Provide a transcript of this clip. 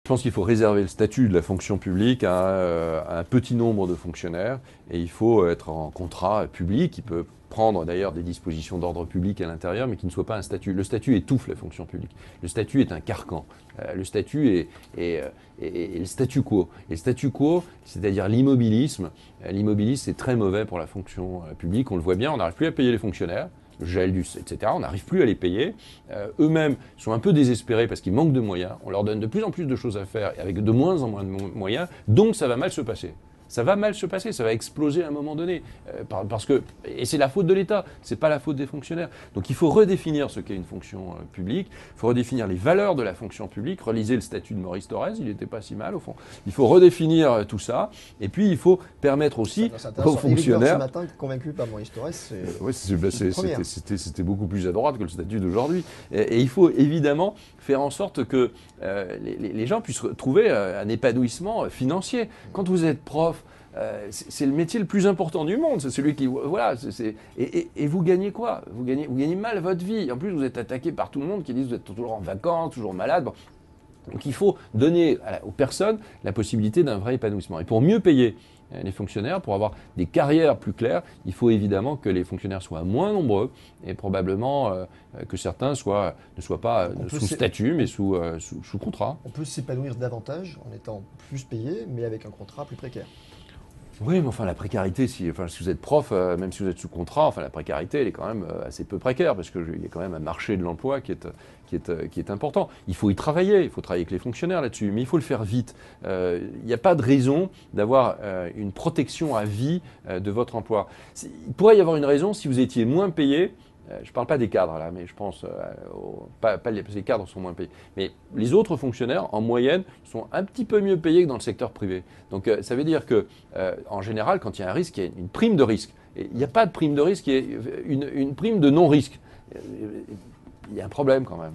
Je pense qu'il faut réserver le statut de la fonction publique à un petit nombre de fonctionnaires et il faut être en contrat public qui peut prendre d'ailleurs des dispositions d'ordre public à l'intérieur, mais qui ne soit pas un statut. Le statut étouffe la fonction publique. Le statut est un carcan. Le statut est le statu quo. Et le statu quo, c'est-à-dire l'immobilisme, l'immobilisme c'est très mauvais pour la fonction publique. On le voit bien, on n'arrive plus à payer les fonctionnaires. Le gel, etc. On n'arrive plus à les payer. Eux-mêmes sont un peu désespérés parce qu'ils manquent de moyens. On leur donne de plus en plus de choses à faire avec de moins en moins de moyens. Donc ça va mal se passer. Ça va mal se passer, ça va exploser à un moment donné. Et c'est la faute de l'État, c'est pas la faute des fonctionnaires. Donc il faut redéfinir ce qu'est une fonction publique, il faut redéfinir les valeurs de la fonction publique, relisez le statut de Maurice Thorez, il n'était pas si mal au fond. Il faut redéfinir tout ça, et puis il faut permettre aussi aux fonctionnaires... Ce matin, convaincu par Maurice Thorez, c'était beaucoup plus à droite que le statut d'aujourd'hui. Et il faut évidemment faire en sorte que les gens puissent trouver un épanouissement financier. Quand vous êtes prof, c'est le métier le plus important du monde. C'est celui qui... Voilà. Et vous gagnez quoi? Vous gagnez mal votre vie. En plus, vous êtes attaqué par tout le monde qui dit que vous êtes toujours en vacances, toujours malade. Bon. Donc il faut donner aux personnes la possibilité d'un vrai épanouissement. Et pour mieux payer les fonctionnaires, pour avoir des carrières plus claires, il faut évidemment que les fonctionnaires soient moins nombreux et probablement que certains ne soient pas sous statut mais sous contrat. On peut s'épanouir davantage en étant plus payé mais avec un contrat plus précaire. Oui, mais enfin la précarité, si vous êtes prof, même si vous êtes sous contrat, enfin la précarité, elle est quand même assez peu précaire parce qu'il y a quand même un marché de l'emploi qui est important. Il faut y travailler, il faut travailler avec les fonctionnaires là-dessus, mais il faut le faire vite. Il n'y a pas de raison d'avoir une protection à vie de votre emploi. Il pourrait y avoir une raison si vous étiez moins payé. Je ne parle pas des cadres là, mais je pense, pas les cadres sont moins payés. Mais les autres fonctionnaires, en moyenne, sont un petit peu mieux payés que dans le secteur privé. Donc ça veut dire que, en général, quand il y a un risque, il y a une prime de risque. Et il n'y a pas de prime de risque, il y a une prime de non-risque. Il y a un problème quand même.